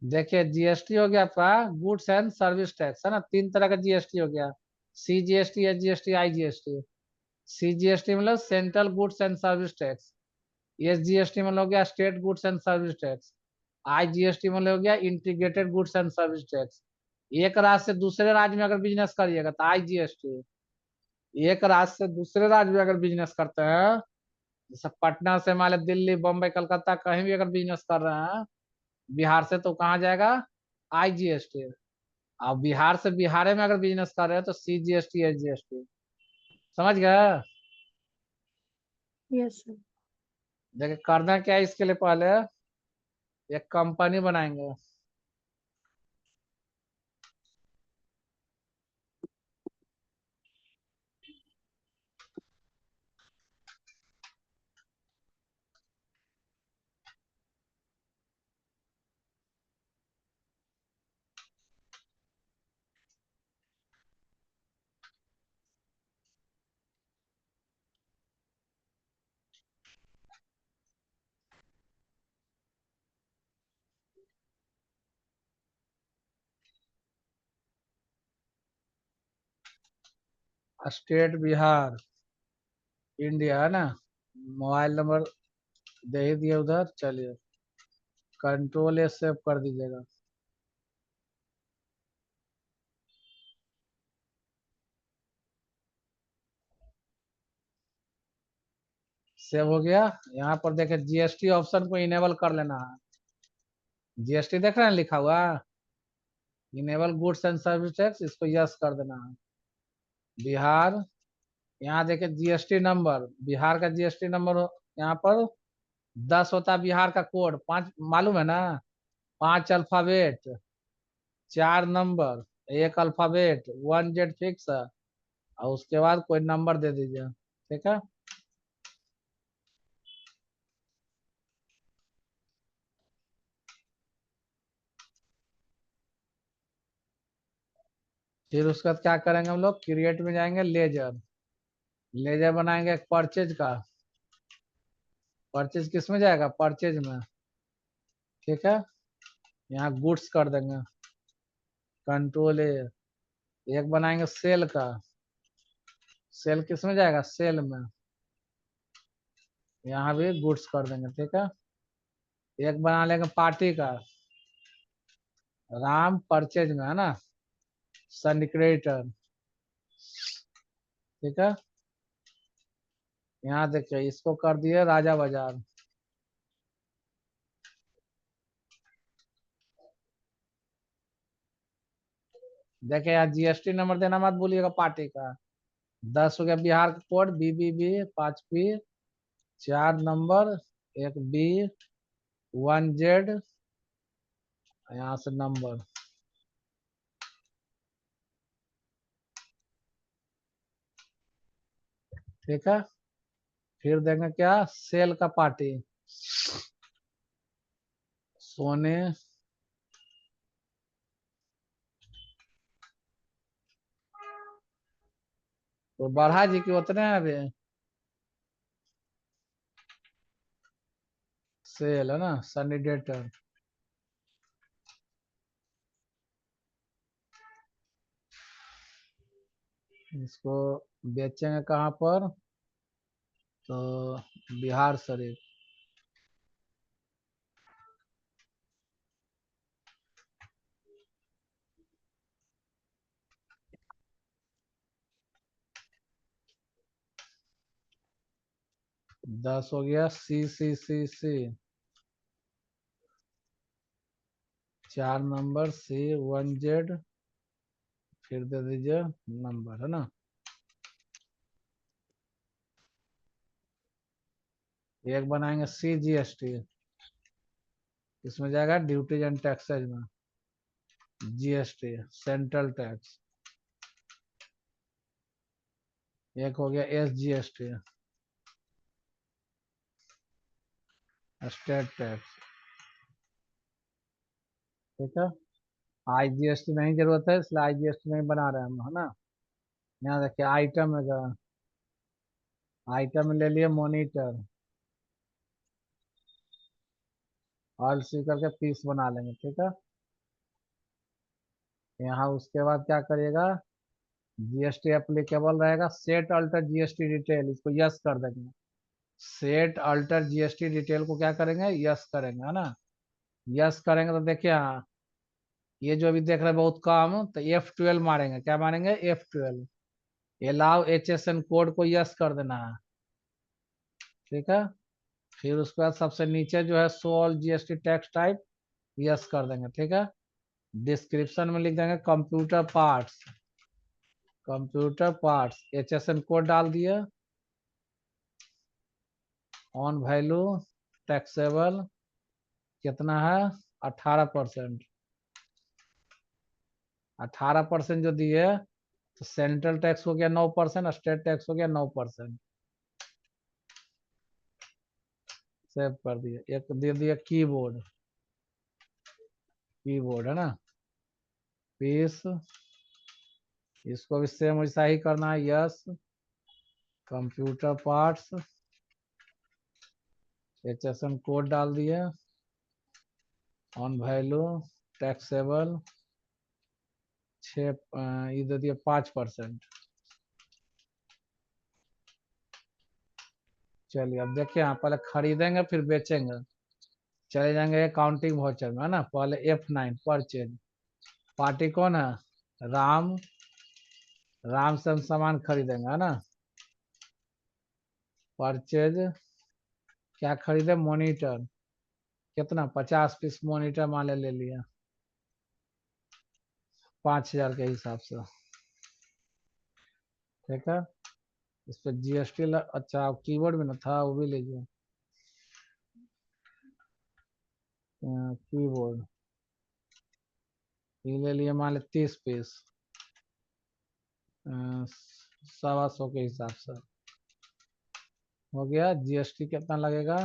देखिए जीएसटी हो गया आपका गुड्स एंड सर्विस टैक्स, है ना, तीन तरह का जीएसटी हो गया। C GST, S GST, I GST. C GST मतलब central goods and service tax. S GST मतलब हो गया state goods and service tax. I GST मतलब हो गया integrated goods and service tax. एक राज्य से दूसरे राज्य में अगर बिजनेस करिएगा तो आई जीएसटी। एक राज्य से दूसरे राज्य में अगर बिजनेस करते हैं, जैसे पटना से मान लो दिल्ली बम्बई कलकत्ता कहीं भी अगर बिजनेस कर रहे हैं बिहार से, तो कहाँ जाएगा? I GST. अब बिहार से बिहार में अगर बिजनेस कर रहे हैं तो सी जीएसटी, एस जीएसटी। समझ गए? Yes sir. देखिए करना क्या है इसके लिए, पहले एक कंपनी बनाएंगे। स्टेट बिहार इंडिया, है ना। मोबाइल नंबर दे ही दिए उधर, चलिए कंट्रोल एस सेव कर दीजिएगा। सेव हो गया। यहाँ पर देखे जीएसटी ऑप्शन को इनेबल कर लेना है। जीएसटी देख रहे हैं लिखा हुआ, enable goods and service tax, इसको यस कर देना है। बिहार, यहाँ देखे जीएसटी नंबर, बिहार का जीएसटी नंबर यहाँ पर 10 होता है। बिहार का कोड 5 मालूम है ना, 5 अल्फाबेट, 4 नंबर, एक अल्फाबेट, 1 जेड फिक्स है, और उसके बाद कोई नंबर दे दीजिए। ठीक है। फिर उसके बाद क्या करेंगे हम लोग, क्रिएट में जाएंगे, लेजर। लेजर बनाएंगे एक परचेज का। परचेज किस में जाएगा? परचेज में। ठीक है। यहाँ गुड्स कर देंगे, कंट्रोल ए। एक बनाएंगे सेल का। सेल किस में जाएगा? सेल में। यहाँ भी गुड्स कर देंगे। ठीक है। एक बना लेंगे पार्टी का, राम परचेज में, है ना, सन क्रेडिटर। ठीक है। यहाँ देखिए इसको कर दिए राजा बाजार। देखिए यहाँ जीएसटी नंबर देना मत भूलिएगा पार्टी का। 10 हो गया बिहार का कोड, BBB 5P, 4 नंबर, एक बी, 1 जेड, यहाँ से नंबर। ठीक है। फिर देंगे क्या, सेल का पार्टी, सोने। तो बढ़ा जी की उतने हैं अभी। सेल, है ना, सैनिडेटर। इसको बेचेंगे कहाँ पर? तो बिहार शरीफ। 10 हो गया CCCC, 4 नंबर, C, 1 जेड, फिर दे दीजिए नंबर, है ना। एक बनाएंगे CGST, इसमें जाएगा ड्यूटीज एंड टैक्सेज में। GST central tax. एक हो गया SGST, स्टेट टैक्स। ठीक है। IGST नहीं जरूरत है, इसलिए IGST नहीं बना रहे हम, है ना। यहाँ देखिए आइटम है, आइटम ले लिए मॉनिटर, ऑल सी करके पीस बना लेंगे। ठीक है। यहाँ उसके बाद क्या करिएगा, जीएसटी एप्लीकेबल रहेगा, सेट अल्टर जीएसटी डिटेल, इसको यस कर देंगे। सेट अल्टर जीएसटी डिटेल को क्या करेंगे, यस करेंगे, है ना। यस करेंगे तो देखिए हाँ, ये जो अभी देख रहे हैं बहुत कम, तो F12 मारेंगे, क्या मारेंगे, F12। अलाउ HSN कोड को यस कर देना है, ठीक है। फिर उसके बाद सबसे नीचे जो है show all GST tax type, yes कर देंगे, ठीक है। डिस्क्रिप्शन में लिख देंगे computer parts, computer parts HSN code डाल दिए। ऑन वैल्यू टैक्सेबल कितना है, 18%। 18% जो दिए, तो सेंट्रल टैक्स हो गया 9%, स्टेट टैक्स हो गया 9%। सेव कर दिए। एक दे दिया कीबोर्ड, कीबोर्ड है ना, पीस, इसको भी सेम वैसा ही करना है, yes. Computer parts HSN code डाल दिए। ऑन वैल्यू टैक्सेबल ये दे दिए 5%। चलिए अब देखिए, यहाँ पहले खरीदेंगे फिर बेचेंगे। चले जाएंगे अकाउंटिंग वाउचर में, है ना, पहले F9 परचेज। पार्टी कौन है, राम, राम से हम सामान खरीदेंगे, है ना। परचेज क्या खरीदे, मॉनिटर, कितना, 50 पीस मॉनिटर मान ले लिया, 5,000 के हिसाब से, ठीक है। इस पर जीएसटी अच्छा कीबोर्ड में ना था, वो भी लीजिए। कीबोर्ड ये ले लिए, मान ले 30 पीस, 125 के हिसाब से हो गया। जीएसटी कितना लगेगा,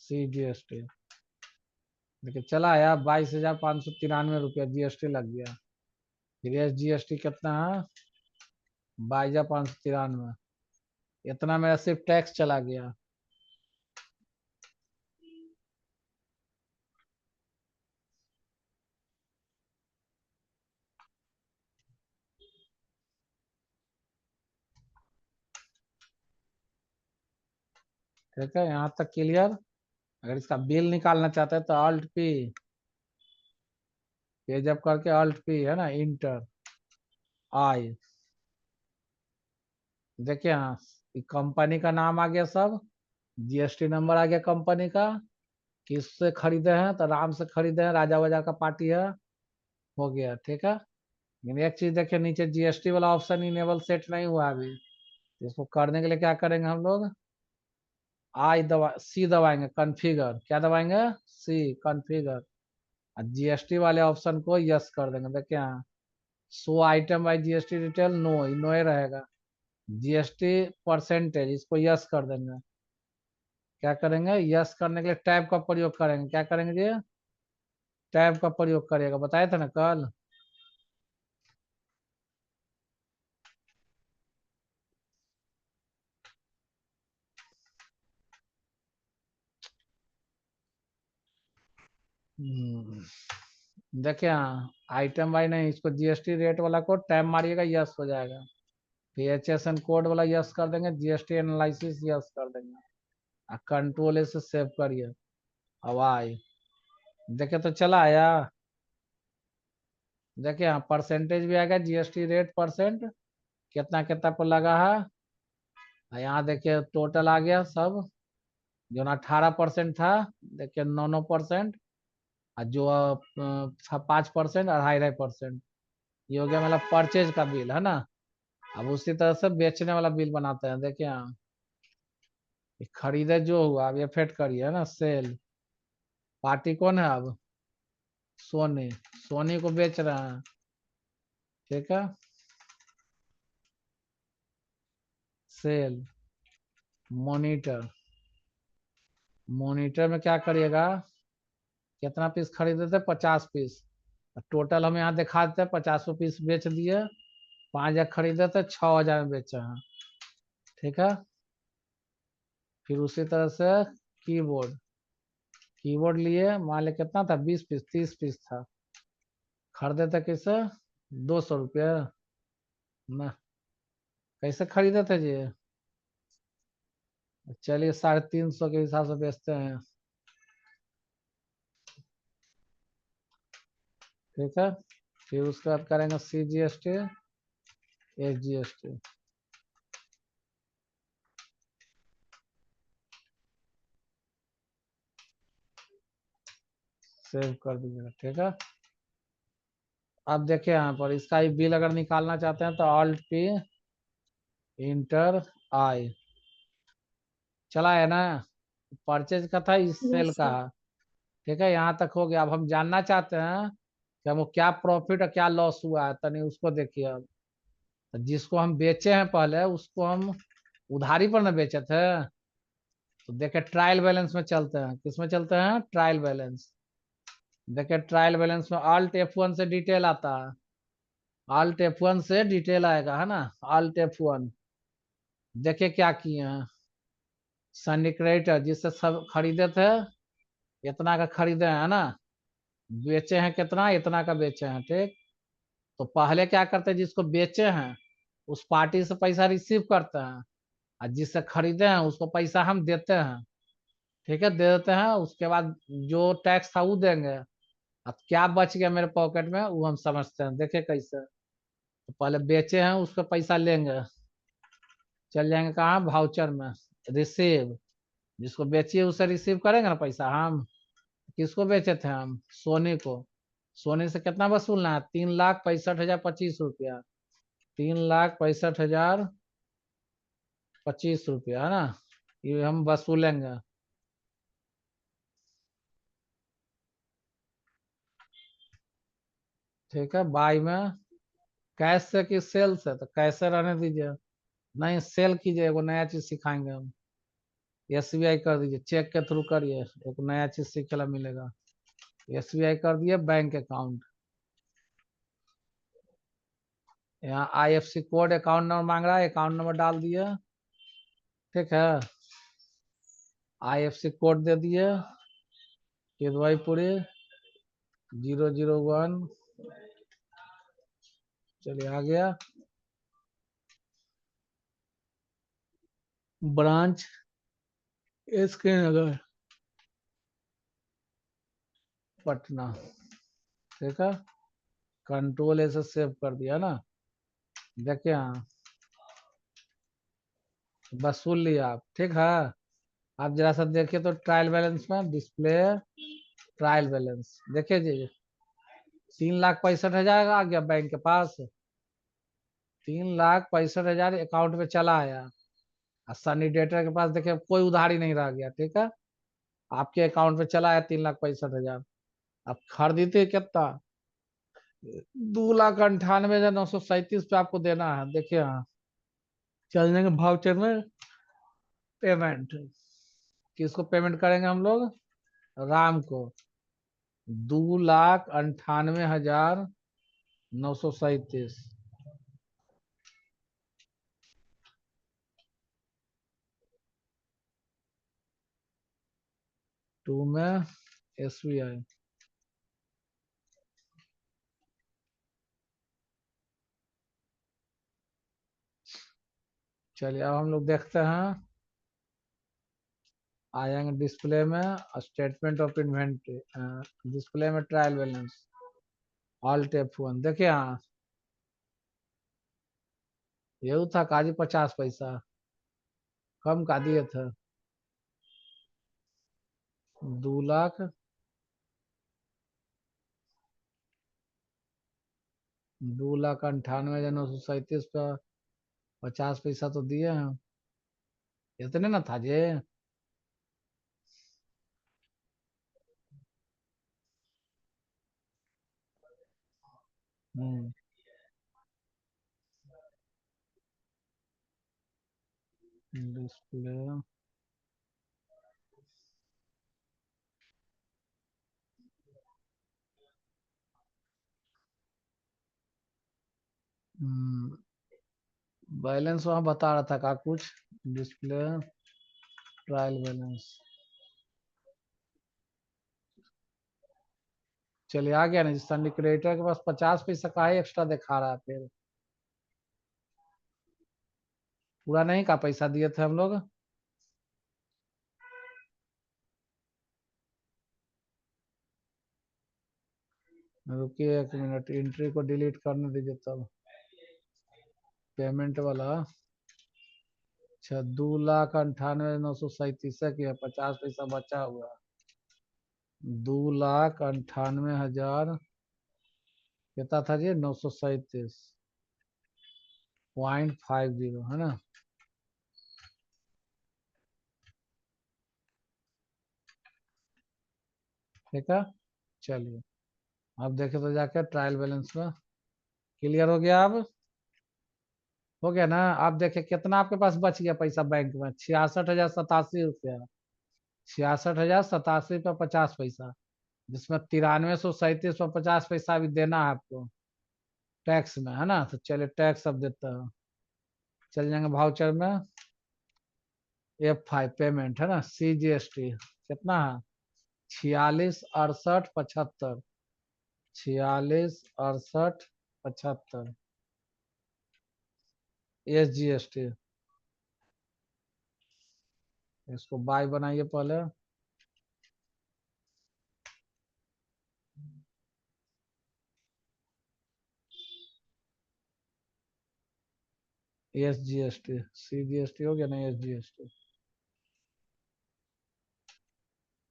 CGST देखिए चला आया 22,593 रुपया जीएसटी लग गया। फिर SGST कितना है, 22,593, इतना मेरा सिर्फ टैक्स चला गया। ठीक है, यहाँ तक क्लियर। अगर इसका बिल निकालना चाहते हैं तो Alt P, पेज अप करके Alt P, है ना, इंटर आई। देखिए हाँ, कंपनी का नाम आ गया सब, जीएसटी नंबर आ गया कंपनी का, किससे खरीदे हैं, तो राम से खरीदे हैं, राजा बाजार का पार्टी है, हो गया, ठीक है। लेकिन एक चीज देखिए, नीचे जीएसटी वाला ऑप्शन इनेबल सेट नहीं हुआ अभी। इसको करने के लिए क्या करेंगे हम लोग, C दबाएंगे, कॉन्फ़िगर, क्या दबाएंगे, C कॉन्फ़िगर, और जीएसटी वाले ऑप्शन को यस कर देंगे। देखिए यहाँ, show item by GST detail, no ही रहेगा। जीएसटी परसेंटेज, इसको यस कर देंगे। क्या करेंगे, यस करने के लिए टैब का प्रयोग करेंगे, क्या करेंगे जी, टैब का प्रयोग करिएगा, बताए थे ना कल। देखिए हाँ, आइटम वाई नहीं, इसको जीएसटी रेट वाला को टैब मारिएगा, यस हो जाएगा। फिर HSN कोड वाला यस कर देंगे, जीएसटी एनालिसिस यस कर देंगे, कंट्रोल से सेव करिए। अब आई, देखिए तो चला आया। देखिए हाँ, परसेंटेज भी आ गया, जीएसटी रेट परसेंट कितना कितना पर लगा है। यहाँ देखिए टोटल आ गया सब, जो ना 18% था, देखिए 9% और जो 5% और 2.5%, ये हो गया मतलब परचेज का बिल, है ना। अब उसी तरह से बेचने वाला बिल बनाते हैं। देखिए यहाँ, ये खरीदे जो हुआ, अब ये फेट करिए, है ना, सेल, पार्टी कौन है अब, सोनी, सोनी को बेच रहे हैं, ठीक है। सेल, मॉनिटर, मॉनिटर में क्या करिएगा, कितना पीस खरीदे थे, 50 पीस, टोटल हम यहाँ दिखा देते हैं, 50 पीस बेच दिए, 5,000 खरीदे थे, 6,000 में बेचे हैं, ठीक है। फिर उसी तरह से कीबोर्ड, कीबोर्ड लिए, मान ले कितना था, 20 पीस, 30 पीस था, खरीदे थे किसे? 200 रुपया ना? कैसे खरीदे थे जी? चलिए 350 के हिसाब से बेचते हैं। ठीक है, फिर उसके बाद करेंगे CGST, SGST। सेव कर दीजिएगा। ठीक है, अब देखिए यहाँ पर इसका ही बिल अगर निकालना चाहते हैं तो ऑल्ट P, इंटर आई। चला है ना? परचेज का था, इस सेल यस का। सर। ठीक है, यहाँ तक हो गया। अब हम जानना चाहते हैं कि हमको क्या प्रॉफिट और क्या लॉस हुआ है, तनी उसको देखिए। अब जिसको हम बेचे हैं पहले, उसको हम उधारी पर ना बेचे थे। तो देखिए ट्रायल बैलेंस में चलते हैं। किस में चलते हैं? Trial balance. देखिए ट्रायल बैलेंस में ऑल्ट F1 से डिटेल आता है। ऑल्ट F1 से डिटेल आएगा, है ना? Alt F1। देखिए क्या किए हैं। सनी क्रेडिटर जिससे सब खरीदे थे, इतना का खरीदे हैं, है ना? बेचे हैं कितना? इतना का बेचे हैं। ठीक। तो पहले क्या करते हैं, जिसको बेचे हैं उस पार्टी से पैसा रिसीव करते हैं, और जिससे खरीदे हैं उसको पैसा हम देते हैं। ठीक है, दे देते हैं। उसके बाद जो टैक्स था वो देंगे। अब क्या बच गया मेरे पॉकेट में, वो हम समझते हैं। देखिए कैसे। तो पहले बेचे हैं, उसका पैसा लेंगे। चल जाएंगे कहाँ? भाउचर में। रिसीव। जिसको बेचिए उसे रिसीव करेंगे ना पैसा हम। किसको बेचे थे हम? सोनी को। सोनी से कितना वसूलना है? 3,65,025 रुपया। 3,65,025 रुपया, है ना? ये हम वसूलेंगे। ठीक है, बाई में। कैश से कि सेल से? तो कैसे रहने दीजिए। नहीं, सेल कीजिए। एगो नया चीज सिखाएंगे हम। SBI कर दीजिए, चेक के थ्रू करिए, एक नया चीज सीखने ला मिलेगा। SBI कर दिए, बैंक अकाउंट। यहाँ IFC कोड, अकाउंट नंबर मांग रहा है, अकाउंट नंबर डाल दिए। ठीक है, IFC कोड दे दिए। पूरी 001। चलिए आ गया। ब्रांच SK नगर, पटना। ठीक है, कंट्रोल ऐसे सेव कर दिया ना? देखिए हाँ, वसूल लिया आप। ठीक है, आप जरा सा देखिए तो ट्रायल बैलेंस में डिस्प्ले, ट्रायल बैलेंस देखिए जी। 3,65,000 आ गया बैंक के पास। 3,65,000 अकाउंट में चला आया। और सनी डेटर के पास देखिए कोई उधारी नहीं रह गया। ठीक है, आपके अकाउंट में चला आया 3,65,000। आप खरीदते कितना? 2,98,937 पे आपको देना है। देखिए हाँ, चल जाएंगे भाउचर में। पेमेंट। किसको पेमेंट करेंगे हम लोग? राम को। 2,98,937। टू में SBI। चलिए अब हम लोग देखते हैं। आ जाएंगे डिस्प्ले में, स्टेटमेंट ऑफ इन्वेंट्री। डिस्प्ले में ट्रायल बैलेंस, ऑल F1। देखिए हाँ, ये था काजी 50 पैसा कम का दिए थे। 2 लाख 2,98,937 पे 50 पैसा तो दिए हैं। इतने ना था जे। हम्म, डिस्प्ले। बैलेंस वहां बता रहा था का कुछ? Display, trial balance. चलिए आ गया ना जी। सन्नी क्रिएटर के पास 50 पैसा का है, एक्स्ट्रा दिखा रहा है फिर। पूरा नहीं का पैसा दिए थे हम लोग। रुकिए 1 मिनट, एंट्री को डिलीट करने दीजिए तब। पेमेंट वाला, अच्छा 2,98,937 की है, 50 पैसा बचा हुआ। 2,98,000 कितना था जी, 937.50 है ना। ठीक है, चलिए अब देखे तो जाके ट्रायल बैलेंस में क्लियर हो गया। अब हो गया ना। आप देखे कितना आपके पास बच गया पैसा बैंक में, 66,087 रुपया। 66,087 रुपया 50 पैसा, जिसमें 93,137 रुपया 50 पैसा अभी देना है आपको टैक्स में, है ना। तो चलिए टैक्स अब देता है। चल जाएंगे भाउचर में, F5 पेमेंट है ना, CGST कितना है, 46,68,75। 46,68,75 SGST। इसको बाय बनाइए पहले। SGST, CGST हो गया ना, SGST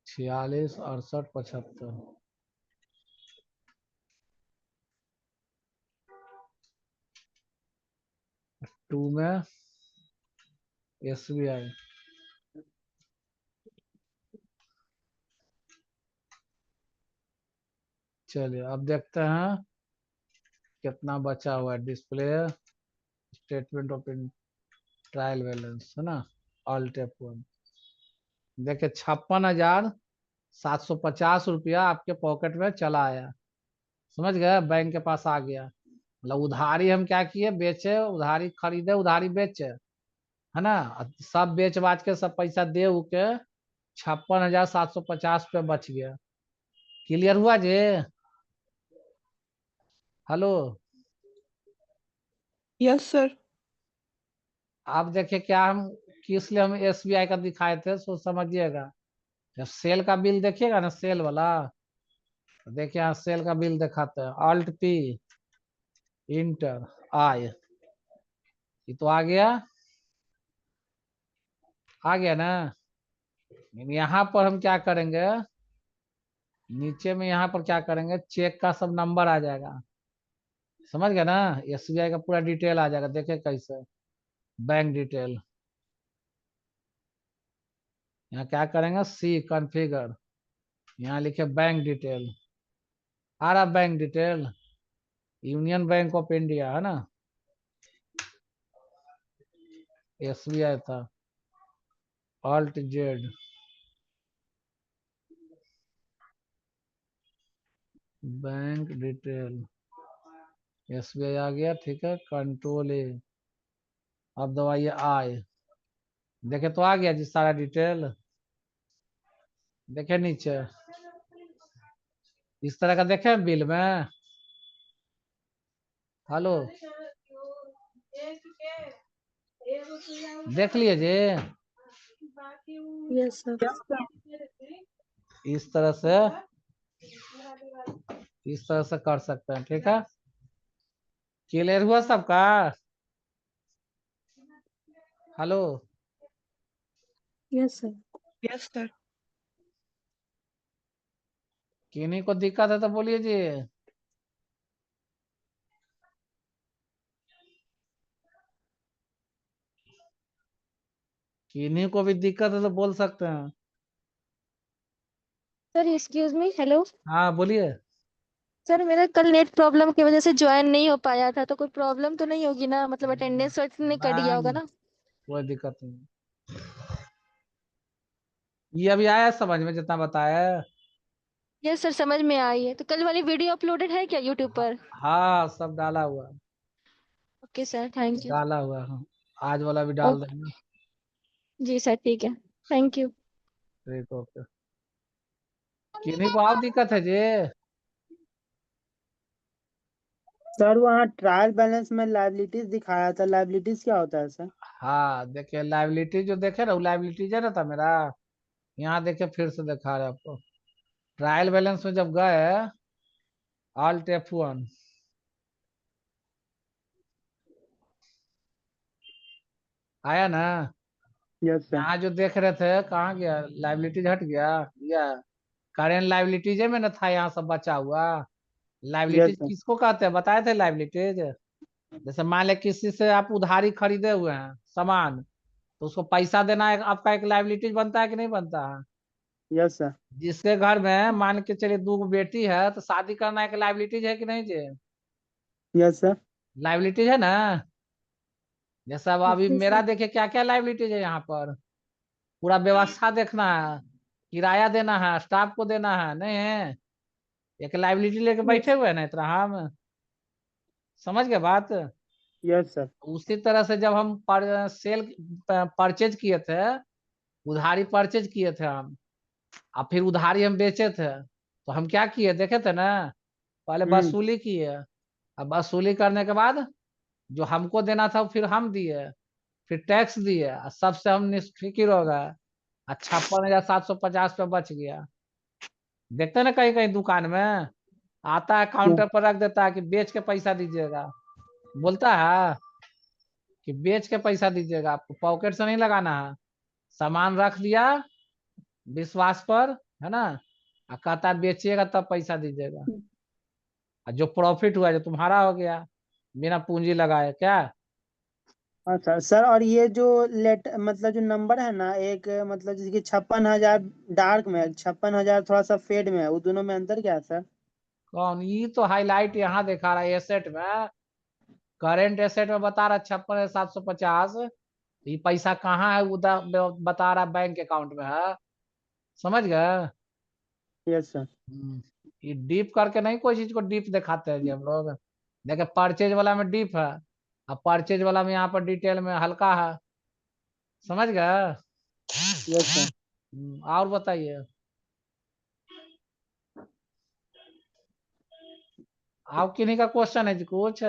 46,68,75। 2 में SBI। चलिए अब देखते हैं कितना बचा हुआ है। Display statement of trial balance है ना, ऑल टेप 1। देखिए 56,750 रुपया आपके पॉकेट में चला आया, समझ गए, बैंक के पास आ गया। मतलब उधारी हम क्या किए, बेचे उधारी, खरीदे उधारी बेचे, है ना। सब बेच बाच के सब पैसा दे उ के 56,750 पे बच गया। क्लियर हुआ जी। हेलो। Yes sir. आप देखिए क्या हम किस लिए हम SBI का दिखाए थे, सो समझिएगा। जब सेल का बिल देखिएगा ना, सेल वाला, तो देखिए यहाँ सेल का बिल दिखाते हैं, Alt P इंटर आई, ये तो आ गया, आ गया ना। यहाँ पर हम क्या करेंगे, नीचे में यहाँ पर क्या करेंगे, चेक का सब नंबर आ जाएगा, समझ गए ना। SBI का पूरा डिटेल आ जाएगा, देखिए कैसे, बैंक डिटेल। यहाँ क्या करेंगे, C कॉन्फ़िगर, यहाँ लिखे बैंक डिटेल, आ रहा bank detail, union bank of India है ना, SBI था, Alt Z, bank detail, SBI आ गया। ठीक है, Ctrl A, अब दबाइए I, देखे तो आ गया जी सारा डिटेल। देखे नीचे इस तरह का, देखे बिल में। हेलो, देख लिए जी। Yes sir. इस तरह से, इस तरह से कर सकते हैं। ठीक है, क्लियर हुआ सबका। Hello, yes sir. Yes sir. किन्हीं को दिक्कत है तो बोलिए जी। किन्हीं को भी दिक्कत है तो बोल सकते हैं। Sir excuse me, hello. हाँ बोलिए। सर मेरा कल नेट प्रॉब्लम की वजह से ज्वाइन नहीं हो पाया था, तो कोई प्रॉब्लम तो नहीं होगी ना, मतलब अटेंडेंस नहीं कट गया होगा नहीं, ना। कोई दिक्कत नहीं। ये अभी आया समझ में जितना बताया है? यस सर, समझ में आई है। तो कल वाली वीडियो अपलोडेड है क्या यूट्यूब पर? हाँ सब डाला हुआ है। Okay sir, thank you. डाला हुआ है, हाँ। आज वाला भी डाल ओके देंगे। जी सर, ठीक है, थैंक यू। ठीक, ओके। किन्हीं को और दिक्कत है जी? सर वहाँ ट्रायल बैलेंस में लायबिलिटीज दिखाया था, लायबिलिटीज क्या होता है सर? हाँ देखिए, लाइबिलिटी जो देखे ना, लाइबिलिटीज है ना था मेरा। यहाँ देखिए फिर से दिखा रहा है आपको। ट्रायल बैलेंस में जब गए, ऑल्ट F1, आया ना। Yes sir. यहाँ जो देख रहे थे, कहाँ गया? लाइबिलिटीज हट गया, या करेंट लाइबिलिटीज में ना था, यहाँ सब बचा हुआ। Yes liabilities sir. किसको कहते हैं, बताए थे लाइबिलिटीज? जैसे मान ले किसी से आप उधारी खरीदे हुए हैं सामान, तो उसको पैसा देना आपका एक लाइबिलिटीज बनता है कि नहीं बनता है? Yes sir. जिसके घर में मान के चलिए 2 बेटी है, तो शादी करना एक लाइबिलिटीज है कि नहीं जी? Yes sir. लाइबिलिटीज है ना। जैसा अब अभी मेरा देखिए क्या क्या लाइबिलिटीज है यहाँ पर। पूरा व्यवस्था देखना है, किराया देना है, स्टाफ को देना है, नहीं है? एक लाइबिलिटी लेके बैठे हुए हैं ना इतना हम। समझ गए बात? Yes sir. उसी तरह से जब हम सेल परचेज किए थे, उधारी परचेज किए थे हम, और फिर उधारी हम बेचे थे, तो हम क्या किए देखे थे ना। पहले हम्म। वसूली किए, अब वसूली करने के बाद जो हमको देना था फिर हम दिए, फिर टैक्स दिए, और सबसे हम निष्फिक्र हो गए। 56,750 पे बच गया। देखते हैं ना कहीं कहीं दुकान में आता है, काउंटर पर रख देता है कि बेच के पैसा दीजिएगा। बोलता है कि बेच के पैसा दीजिएगा, आपको पॉकेट से नहीं लगाना है। सामान रख दिया विश्वास पर, है ना, और कहता है बेचिएगा तब पैसा दीजिएगा। और जो प्रॉफिट हुआ जो तुम्हारा हो गया, बिना पूंजी लगाए क्या। अच्छा सर, और ये जो लेट मतलब जो नंबर है ना, एक मतलब जैसे कि 56,000 डार्क में है, 56,000 थोड़ा सा फेड में है, वो दोनों में अंतर क्या है सर? कौन? ये तो हाईलाइट यहाँ दिखा रहा है एसेट में। करेंट एसेट में बता रहा 56,750। ये पैसा कहाँ है उधर बता रहा बैंक अकाउंट में है। समझ गए? Yes sir. ये डीप करके नहीं, कोई चीज को डीप दिखाते हैं जी हम लोग। देखिए परचेज वाला में डीप है, अब परचेज वाला में यहाँ पर डिटेल में हल्का है। समझ गए? Yes sir. और बताइए, आप किन्हीं का क्वेश्चन है जी कुछ?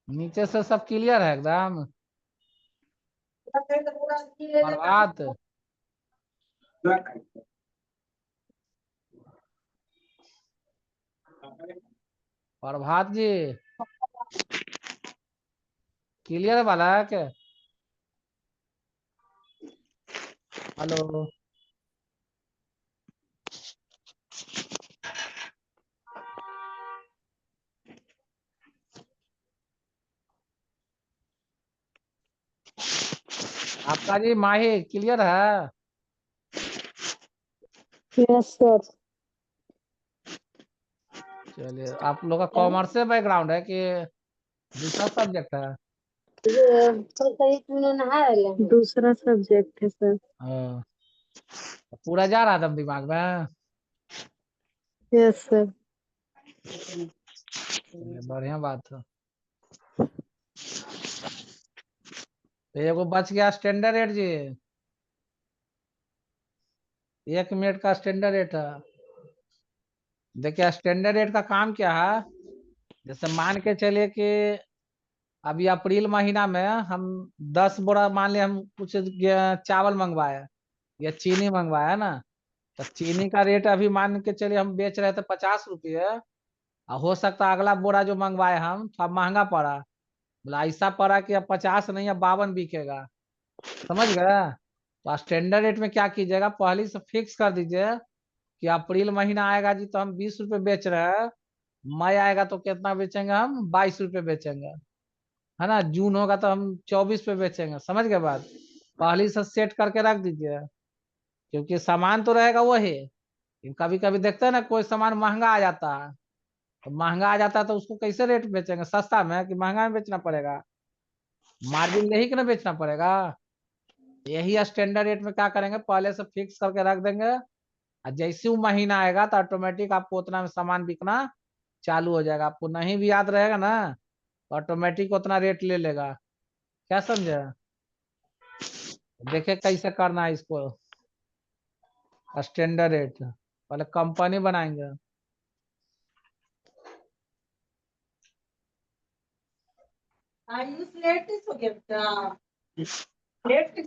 नीचे से सब क्लियर है एकदम? प्रभात, प्रभात जी, क्लियर वाला है क्या? हेलो, आपका जी माही क्लियर है? Yes sir. चलिए, आप लोग का कॉमर्स से बैकग्राउंड है कि दूसरा सब्जेक्ट है? दूसरा सब्जेक्ट है सर। हाँ, पूरा जा रहा था दिमाग में। Yes sir. चलिए, बढ़िया बात है। तो एगो बच गया स्टैंडर्ड रेट जी। 1 मिनट का स्टैंडर्ड रेट है। देखिए स्टैंडर्ड रेट का काम क्या है। जैसे मान के चलिए कि अभी अप्रैल महीना में हम 10 बोरा, मान लिया हम कुछ चावल मंगवाए या चीनी मंगवाया ना, तो चीनी का रेट अभी मान के चलिए हम बेच रहे थे 50 रुपये, और हो सकता है अगला बोरा जो मंगवाए हम थोड़ा महंगा पड़ा, बोला ऐसा पड़ा कि अब 50 नहीं, अब 52 बिकेगा। समझ गए? तो स्टैंडर्ड रेट में क्या कीजिएगा, पहले से फिक्स कर दीजिए कि अप्रैल महीना आएगा जी तो हम 20 रुपये बेच रहे हैं। मई आएगा तो कितना बेचेंगे, हम 22 रुपये बेचेंगे, है ना। जून होगा तो हम 24 पे बेचेंगे। समझ गए बात? पहले से सेट करके रख दीजिए, क्योंकि सामान तो रहेगा वही। कभी कभी देखते हैं ना कोई सामान महंगा आ जाता है, तो महंगा आ जाता है तो उसको कैसे रेट बेचेंगे, सस्ता में कि महंगा में बेचना पड़ेगा? मार्जिन लेही के ना बेचना पड़ेगा। यही स्टैंडर्ड रेट में क्या करेंगे, पहले से फिक्स करके रख देंगे, और जैसे वो महीना आएगा तो ऑटोमेटिक आपको उतना में सामान बिकना चालू हो जाएगा। आपको नहीं भी याद रहेगा ना, तो ऑटोमेटिक उतना रेट ले लेगा। क्या समझे? देखे कैसे करना है इसको, स्टैंडर्ड रेट। पहले कंपनी बनाएंगे। आयुष लेट हो गया बेटा, लेट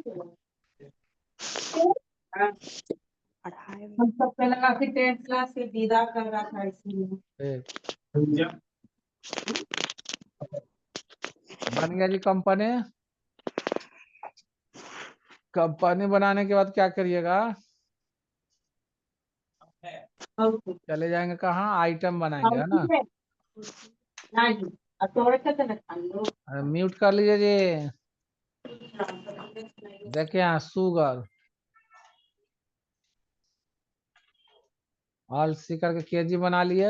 हम सबको लगा कि 10th क्लास के विदा कर रहा था इसलिए। ठीक। बन गया जी कंपनी। कंपनी बनाने के बाद क्या करिएगा, ओके चले जाएंगे कहाँ, आइटम बनाएंगे, है ना। नहीं अब तो और क्या खान लो। म्यूट कर लीजिए जी। देखिए यहाँ सुगर, ऑल सी करके केजी बना लिए।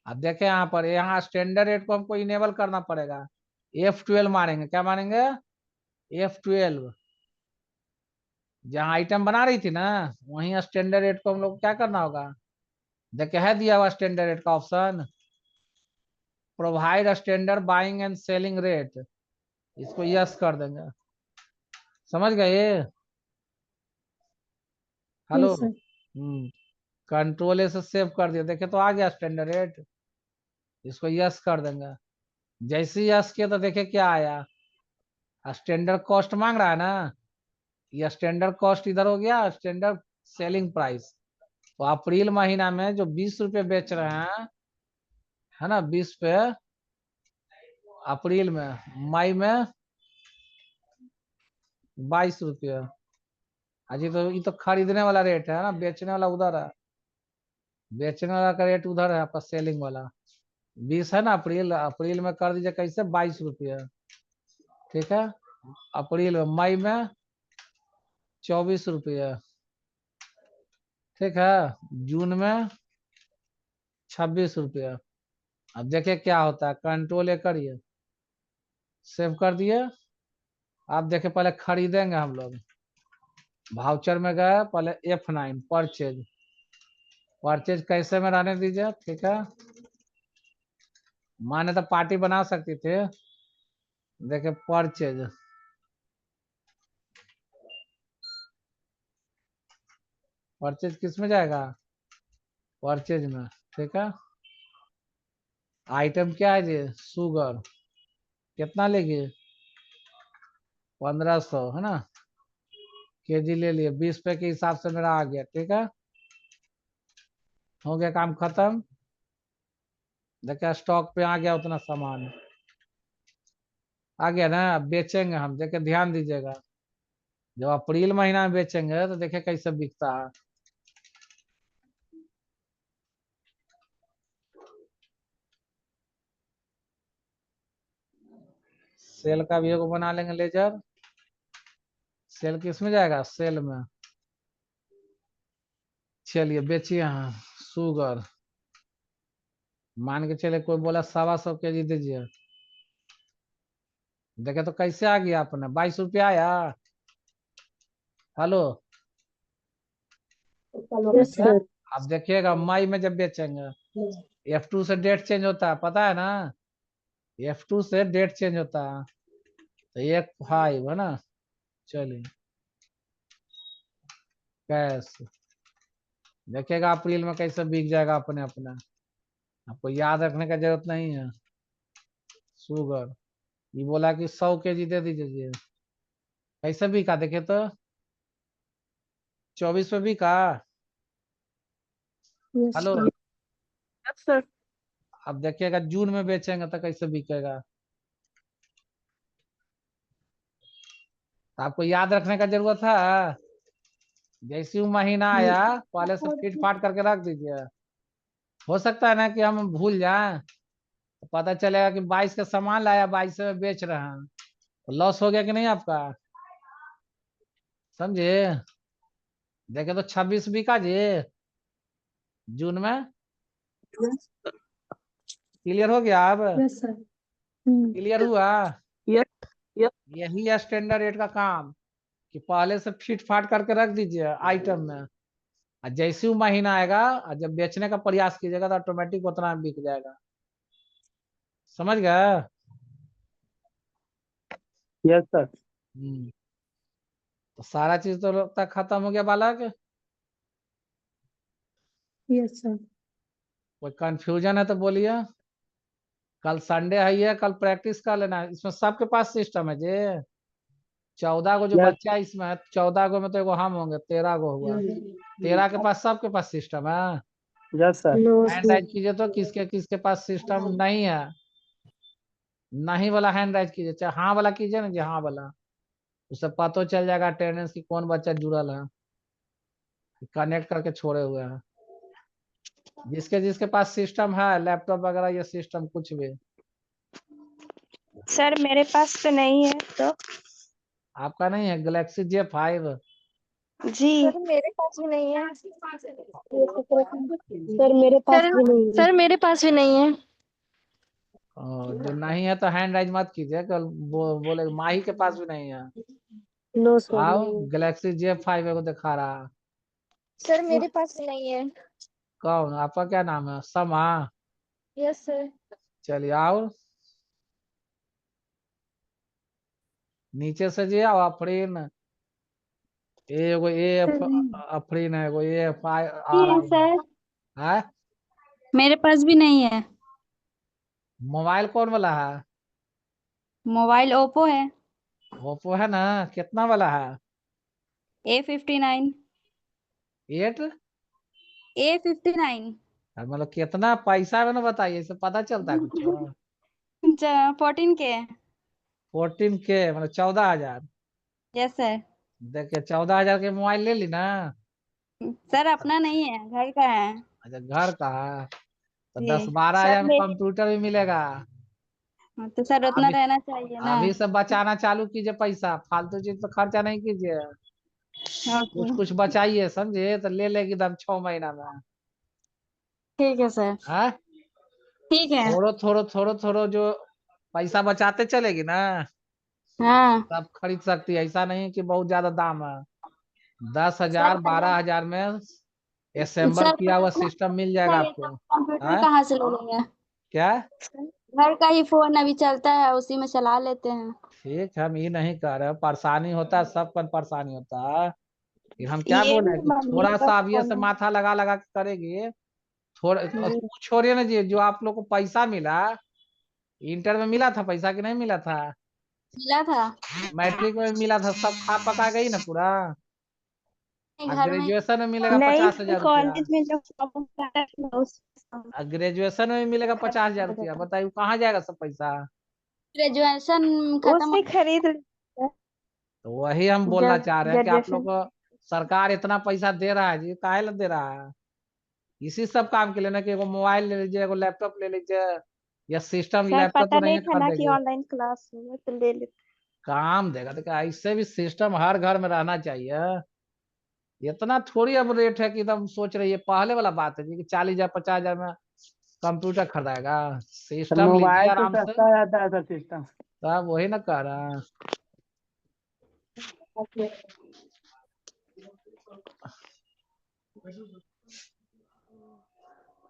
अब देखें यहाँ पर, यहाँ स्टैंडर्ड रेट को हमको इनेबल करना पड़ेगा। F12 मारेंगे, क्या मारेंगे, F12। जहाँ आइटम बना रही थी ना, वहीं स्टैंडर्ड रेट को हम लोग क्या करना होगा, देखे है दिया हुआ स्टैंडर्ड रेट का option, provide standard buying and selling rate, इसको यस कर देंगे। समझ गए। हेलो। Yes, sir. कंट्रोल ए से सेव कर दिया, देखे तो आ गया स्टैंडर्ड रेट, इसको यस कर देंगे। जैसे ही यस किया तो देखे क्या आया, स्टैंडर्ड कॉस्ट मांग रहा है ना, ये स्टैंडर्ड कॉस्ट इधर हो गया, स्टैंडर्ड सेलिंग प्राइस। तो अप्रैल महीना में जो 20 रुपए बेच रहे हैं, है ना, 20 पे अप्रैल में, मई में 22 रुपये। अजी तो ये तो खरीदने वाला रेट है ना, बेचने वाला उधर है, बेचने वाला का रेट उधर है, आपका सेलिंग वाला 20 है ना। अप्रैल अप्रैल में कर दीजिए कैसे, 22 रुपये, ठीक है। अप्रैल में, मई में 24 रुपये, ठीक है। जून में 26 रुपये। अब देखिए क्या होता है, कंट्रोल ए करिए, सेव कर दिए। आप देखे पहले खरीदेंगे हम लोग, भाउचर में गए, पहले F9 परचेज, परचेज कैसे में रहने दीजिए, ठीक है। माने तो पार्टी बना सकती थे, देखे परचेज, परचेज किस में जाएगा, परचेज में, ठीक है। आइटम क्या है जी, सुगर, कितना लेगी, 1500, है ना, केजी ले लिए, 20 रुपए के हिसाब से मेरा आ गया, ठीक है। हो गया काम खत्म। देखिए स्टॉक पे आ गया उतना सामान, आ गया ना। अब बेचेंगे हम, देखे ध्यान दीजिएगा, जब अप्रैल महीना में बेचेंगे तो देखे कैसे बिकता है। सेल का भी एगो बना लेंगे लेजर, सेल किस में जाएगा, सेल में। चलिए बेचिए, हाँ सुगर, मान के चले कोई बोला 125 केजी दीजिए, देखे तो कैसे आ गया अपने, 22 रुपया आया। हेलो। Yes, sir. अब देखिएगा मई में जब बेचेंगे, F2 से डेट चेंज होता है, पता है ना, F2 से डेट चेंज होता है, तो 1/5 है ना। चलिए कैश, देखिएगा अप्रैल में कैसे बिक जाएगा अपने अपना, आपको याद रखने का जरूरत नहीं है। शुगर, ये बोला कि 100 केजी दे दीजिए, कैसे बिका देखे तो, 24 पे बिका। Yes, hello. sir. Yes, sir. अब देखिएगा जून में बेचेंगे तो कैसे बिकेगा, तो आपको याद रखने का जरूरत है। जैसे वो महीना आया, पहले से फिट फाट करके रख दीजिए। हो सकता है ना कि हम भूल जाएं, तो पता चलेगा कि 22 का सामान लाया, 22 में बेच रहे हैं, तो लॉस हो गया कि नहीं आपका, समझे। देखे तो 26 बिका जी जून में, Yes. क्लियर हो गया अब, Yes, sir. क्लियर हुआ। Yes. Yes. यही है स्टैंडर्ड रेट का काम, कि पहले से फिट फाट करके रख दीजिए आइटम में, और जैसे ही महीना आएगा और जब बेचने का प्रयास कीजिएगा तो ऑटोमेटिक उतना में बिक जाएगा। समझ गए। Yes sir. हम्म। तो सारा चीज तो लगता है खत्म हो गया बालक। Yes sir. कोई कंफ्यूजन है तो बोलिए। कल संडे है, ये कल प्रैक्टिस कर लेना है। इसमें सबके पास सिस्टम है जे। 14 को जो यस बच्चा इसमें है, 14 को में तो एगो हम होंगे, 13 को हुआ। 13 के पास, सबके पास सिस्टम है। Yes sir. No hand raise कीजिए तो किसके किसके पास सिस्टम नहीं है। नहीं वाला हैंड राइज कीजिए, चाहे हाँ वाला कीजिए ना जी, हाँ वाला। उससे पता चल जाएगा अटेंडेंस की कौन बच्चा जुड़ल है, कनेक्ट करके छोड़े हुए हैं। जिसके जिसके पास सिस्टम है, लैपटॉप वगैरह, ये सिस्टम कुछ भी। सर मेरे पास तो नहीं है तो। आपका नहीं है गैलेक्सी J5? जी सर मेरे पास भी नहीं है। सर मेरे पास सर भी नहीं है। सर मेरे पास भी नहीं है। जो नहीं है तो हैंड राइज मत कीजिए, कल बोले माही के पास भी नहीं है। नो सर आओ, नहीं है। गैलेक्सी J5 को दिखा रहा। सर मेरे पास भी नहीं है। कौन, आपका क्या नाम है? समा? Yes sir. चलिए आओ, नीचे से जी आओ। अफरीन, एगो अफरीन है, एगो एफ आ रहा है। सर हाँ? मेरे पास भी नहीं है। मोबाइल कौन वाला है? मोबाइल ओप्पो है। ओप्पो है ना? कितना वाला है? A59। 8? A59। मतलब कितना पैसा में ना बताइए, इससे पता चलता है कुछ? 14 के। 14K मतलब 14,000। Yes sir. देखिए 14,000 के मोबाइल ले ली ना। सर अपना नहीं है, घर का है। अच्छा, घर का है। तो जी 10-12 हजार सर में मेरे। कंप्यूटर भी मिलेगा। हाँ, तो सर उतना अभी रहना चाहिए ना। अभी से बचाना चालू कीजिए पैसा, फालतू चीज पे खर्चा नहीं कीजिए। कुछ ओके कुछ बचाइए, समझे? तो ले लेगी एकदम 6 महीना में। ठीक है सर। हाँ? ठीक है। थोड़ो जो पैसा बचाते चलेगी ना, हाँ तब खरीद सकती है। ऐसा नहीं कि बहुत ज्यादा दाम है। सर 10,000 12,000 में असेंबल सर किया हुआ सिस्टम मिल जाएगा चाहिए आपको। तो कंप्यूटर हाँ? कहाँ से ले लेंगे। क्या? घर का ही फोन अभी चलता है, उसी में चला लेते हैं। ठीक है, हम ये नहीं कह रहे, परेशानी होता है, सबका परेशानी होता है। फिर हम क्या ये बोल रहे हैं कि मम्मी थोड़ा का सा अब ये से फोन है। माथा लगा लगा के करेगी। थोड़ा जी कुछ छोड़िए ना जी, जो आप लोग को पैसा मिला, इंटर में मिला था पैसा कि नहीं मिला था? मिला था। मैट्रिक में भी मिला था, सब खा पका गई ना पूरा। नहीं, और घर में। ग्रेजुएशन में मिलेगा नहीं 50,000 रुपया। कॉलेज में जो फॉर्म भरा था, और ग्रेजुएशन में भी मिलेगा 50,000 रुपया। बताइए कहाँ जाएगा सब पैसा? ग्रेजुएशन खत्म उसे खरीद लिया। तो वही हम बोलना चाह रहे हैं कि आप लोग ग्रेजुएशन। को सरकार इतना पैसा दे रहा है जी, काहे ला दे रहा है? इसी सब काम के लिए ना, कि एगो मोबाइल ले लीजिए, एगो लैपटॉप ले लीजिए, या सिस्टम। सर लैपटॉप तो पता नहीं नहीं है था ना कि खरीदेगी, ऑनलाइन क्लास है तो ले लेते। काम देगा। देखो ऐसे भी सिस्टम हर घर में रहना चाहिए। इतना थोड़ी अब रेट है कि एकदम सोच रही है, पहले वाला बात है जी कि 40,000 50,000 में कंप्यूटर खरीदाएगा। सर सिस्टम लीजिए मोबाइल से आराम से। सस्ता रहता है सर सिस्टम। तब वही ना कह रहा है।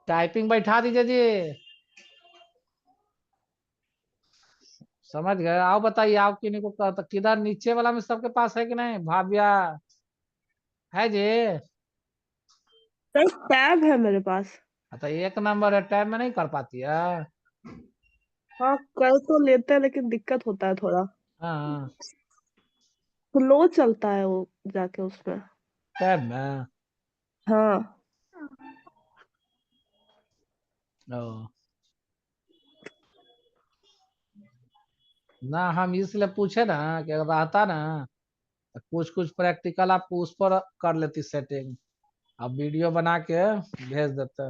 टाइपिंग बैठा दीजिए जी। समझ गए? आओ बताइए, आप किन्हीं को किधर नीचे वाला में सबके पास है कि नहीं? भाव्या है जी? सर टैब है मेरे पास। तो 1 नंबर है, टाइम में नहीं कर पाती है। हाँ कर तो लेते हैं लेकिन दिक्कत होता है थोड़ा। हाँ, स्लो चलता है वो जाके उसमें। टाइम में। हाँ ओ, ना हम इसलिए पूछे ना कि अगर रहता ना तो कुछ कुछ प्रैक्टिकल आप उस पर कर लेती सेटिंग। अब वीडियो बना के भेज देते,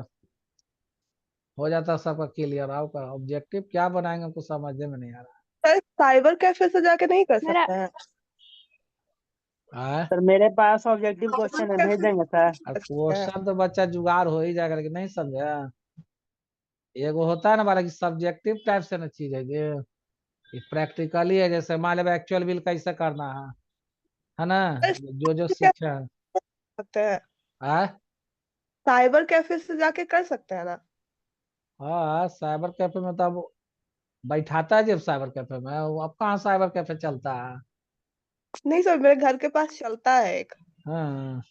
हो जाता सबका क्लियर। आपका ऑब्जेक्टिव क्या बनाएंगे हमको समझने में नहीं आ सर साइबर कैफे से जाके नहीं कर मेरा सकते हैं। रहा है। सर मेरे पास ऑब्जेक्टिव क्वेश्चन है, भेज देंगे सर। और क्वेश्चन तो बच्चा जुगाड़ हो ही जाएगा, लेकिन नहीं समझा। एगो होता है ना वाला कि सब्जेक्टिव टाइप से ना चीज है ये प्रैक्टिकली है। जैसे मान लो एक्चुअल बिल कैसे करना है ना? सर जो जो क्या सीखे हैं। सकते हैं, हाँ? साइबर कैफे से जाके कर सकते हैं ना। हाँ, साइबर कैफे में तो अब बैठाता है जब साइबर कैफे में, अब कहाँ साइबर कैफे चलता है? नहीं सर, मेरे घर के पास चलता है एक। हाँ,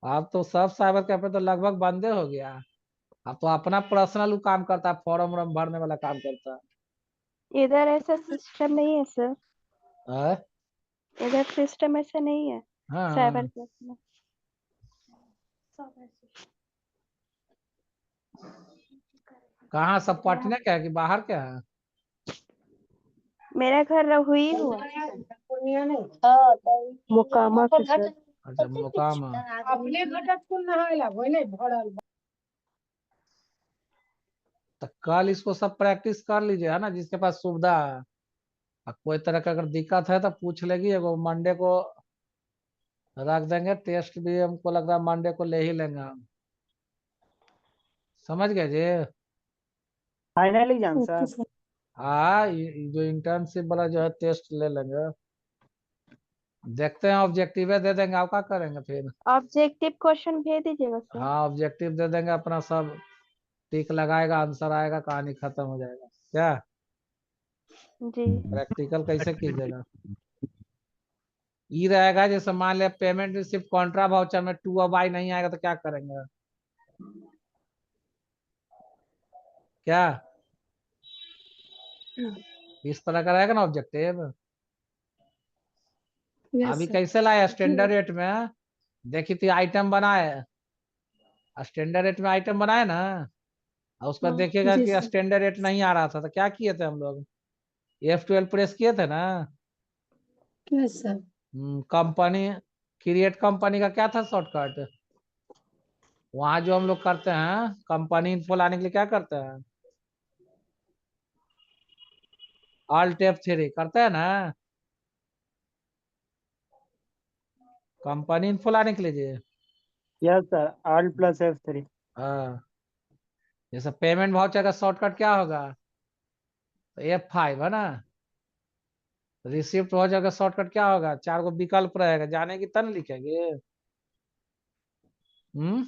अब तो सब साइबर कैफे तो लगभग बंदे हो गया। अब तो अपना पर्सनल काम करता है, फॉर्म वॉर्म भरने वाला काम करता है। इधर ऐसा सिस्टम नहीं है सर, हाँ? इधर सिस्टम ऐसा नहीं है साइबर हाँ, कैफे में। कहाँ सब पटने क्या है कि बाहर क्या है? मेरा घर रहुई हुआ मोकामा के सर। अच्छा, मोकामा। तो कल इसको सब प्रैक्टिस कर लीजिए, है ना, जिसके पास सुविधा है। अब कोई तरह का अगर दिक्कत है तो पूछ लेगी, एगो मंडे को रख देंगे। टेस्ट भी हमको लग रहा है मंडे को ले ही लेंगे हम। समझ गए जी? Final exam sir? हाँ, जो इंटर्नशिप वाला जो है टेस्ट ले लेंगे। देखते हैं, ऑब्जेक्टिव दे देंगे, आप क्या करेंगे फिर? ऑब्जेक्टिव क्वेश्चन भेज दीजिएगा सर। हाँ, ऑब्जेक्टिव दे देंगे, अपना सब टिक लगाएगा, आंसर आएगा, कहानी खत्म हो जाएगा। क्या जी प्रैक्टिकल कैसे कीजिएगा? ई रहेगा, जैसे मान लिया पेमेंट रिसिप्ट कॉन्ट्रा वाउचर में 2 अब आई नहीं आएगा तो क्या करेंगे? क्या इस तरह का रहेगा ना ऑब्जेक्टिव? अभी कैसे लाया स्टैंडर्ड रेट में? देखी थी आइटम बनाए, स्टैंडर्ड रेट में आइटम बनाए ना, और उसका देखिएगा कि स्टैंडर्ड रेट नहीं आ रहा था तो क्या किए थे हम लोग? F12 प्रेस किए थे ना। कंपनी क्रिएट कंपनी का क्या था शॉर्टकट? वहां जो हम लोग करते हैं कंपनी इन्फो लाने के लिए क्या करते हैं? Alt F3 करते हैं ना, कंपनी इन्फो लाने के लिए जी। Yes sir, Alt+F3। हाँ, जैसे पेमेंट वाउचर का शॉर्टकट क्या होगा? तो F5 है ना। रिसिप्ट वाउचर का शॉर्टकट क्या होगा? 4 गो विकल्प रहेगा, जाने की तन लिखेंगे। हम्म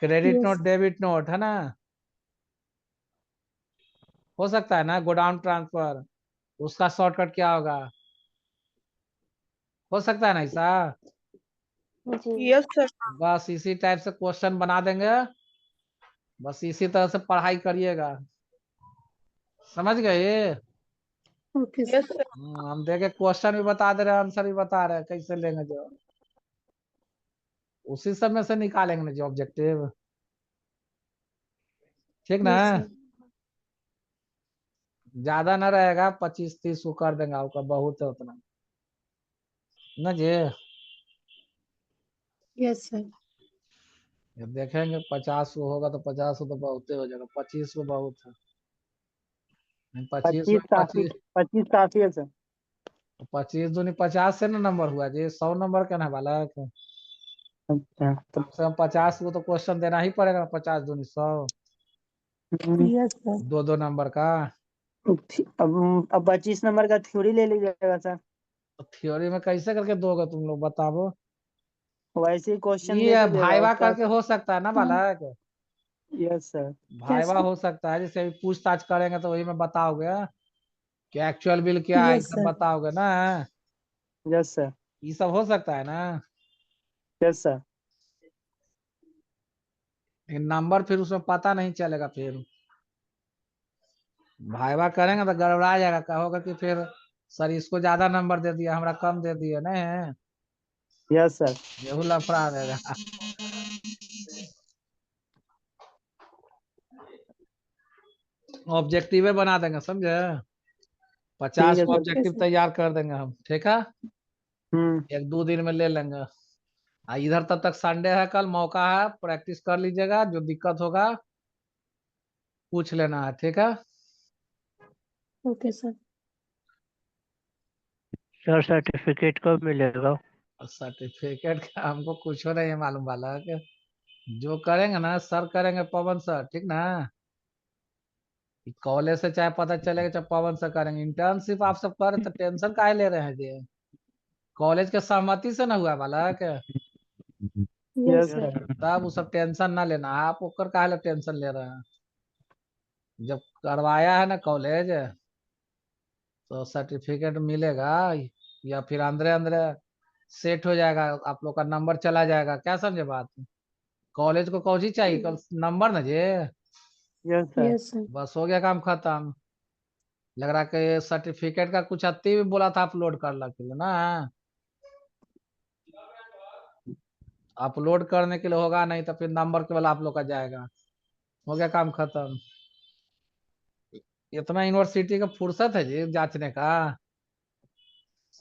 क्रेडिट नोट, डेबिट नोट, है ना। हो सकता है ना गोडाउन ट्रांसफर, उसका शॉर्टकट क्या होगा? हो सकता है ना ऐसा। जी यस सर। बस इसी टाइप से क्वेश्चन बना देंगे, बस इसी तरह से पढ़ाई करिएगा। समझ गए? Yes sir. हम देखे क्वेश्चन भी बता दे रहे हैं, आंसर भी बता रहे हैं, कैसे लेंगे जो उसी सब में से निकालेंगे ना जो ऑब्जेक्टिव। ठीक ना? ज्यादा ना रहेगा, 25-30 को कर देंगे, आपका बहुत है उतना ना जी। ये देखेंगे 50 को होगा तो 50 को तो बहुत ही हो जाएगा, 25 को बहुत है। 25 25 काफी, 25 25 काफी है सर। 25 दूनी 50 से ना नंबर हुआ जी, 100 नंबर का ना वाला है क्या? अच्छा तो कम से कम 50 को तो क्वेश्चन देना ही पड़ेगा ना, 50 दूनी 100, दो दो नंबर का। अब 25 नंबर का थ्योरी ले लीजिएगा सर। तो थ्योरी में कैसे करके दोगे तुम लोग बताओ? वैसे ही क्वेश्चन दे ये दीजिएगा भाईवा उसका। करके हो सकता है ना बालक? Yes sir. भाईवा हो सकता है, जैसे अभी पूछताछ करेंगे तो वही में बताओगे कि एक्चुअल बिल क्या है, ये सब बताओगे ना। Yes sir. ये सब हो सकता है ना। Yes sir. लेकिन नंबर फिर उसमें पता नहीं चलेगा, फिर भाईवा करेंगे तो गड़बड़ा जाएगा, कहोगे कि फिर सर इसको ज्यादा नंबर दे दिया, हमरा कम दे दिए नहीं। Yes sir. यही लफड़ा रहेगा। ऑब्जेक्टिव बना देंगे, समझे? ठीक 50 है को सर। ऑब्जेक्टिव तैयार कर देंगे हम, ठीक है। हम्म। 1-2 दिन में ले लेंगे। इधर तब तक संडे है, कल मौका है, प्रैक्टिस कर लीजिएगा, जो दिक्कत होगा पूछ लेना है, ठीक है। सर सर्टिफिकेट कब मिलेगा? सर्टिफिकेट का हमको कुछ नहीं है मालूम वाला कि जो करेंगे ना सर करेंगे, पवन सर, ठीक ना। कॉलेज से चाहे पता चलेगा चाहे पवन सर करेंगे, इंटर्नशिप आप सब कर तो टेंशन काहे ले रहे हैं जी? कॉलेज के सहमति से ना हुआ वाला क्या? Yes yes sir. सर। तब वो सब टेंशन ना लेना, आप ओकर काहे ले टेंशन ले रहे हैं? जब करवाया है ना कॉलेज तो सर्टिफिकेट मिलेगा। या फिर अंदर अंदर सेट हो जाएगा, आप लोग का नंबर चला जाएगा। क्या समझे बात? कॉलेज को कौन सी चाहिए? कल नंबर ना जे, यस सर। Yes sir. बस हो गया काम खत्म। लग रहा कि सर्टिफिकेट का कुछ अति भी बोला था अपलोड करने के लिए ना, अपलोड करने के लिए होगा, नहीं तो फिर नंबर केवल आप लोग का जाएगा। हो गया काम खत्म। इतना यूनिवर्सिटी का फुर्सत है जी जांचने का,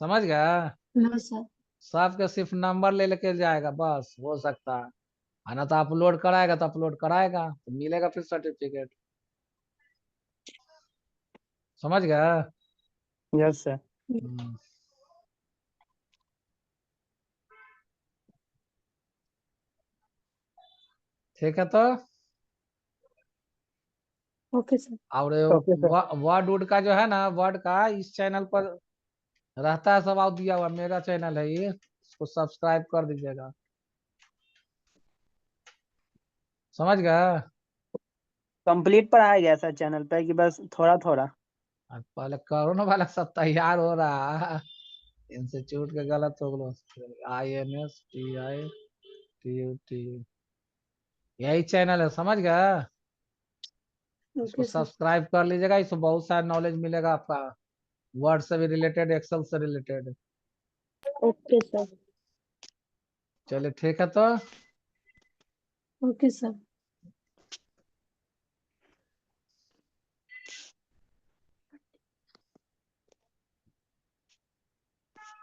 समझ गया? No sir. सबके सिर्फ नंबर ले लेके जाएगा बस, हो सकता है। है ना, तो अपलोड कराएगा तो अपलोड कराएगा तो मिलेगा फिर सर्टिफिकेट। समझ गया? Yes sir. हम्म। ठीक है, तो ओके सर। और ओके सर। वर्ड वुड का जो है ना, वर्ड का इस चैनल पर रहता है सब, आउट दिया हुआ मेरा चैनल है ये, इसको सब्सक्राइब कर दीजिएगा। समझ गया? कंप्लीट पढ़ाया गया सर चैनल पे कि बस थोड़ा थोड़ा? अब पहले कोरोना वाला सब तैयार हो रहा है, इंस्टीट्यूट के गलत हो गया। INSTITUT यही चैनल है, समझ गया? इसको ओके सर। सब्सक्राइब कर लीजिएगा, इसमें बहुत सारा नॉलेज मिलेगा आपका, वर्ड से भी रिलेटेड, एक्सेल से रिलेटेड। Okay sir. चलिए ठीक है, तो ओके सर।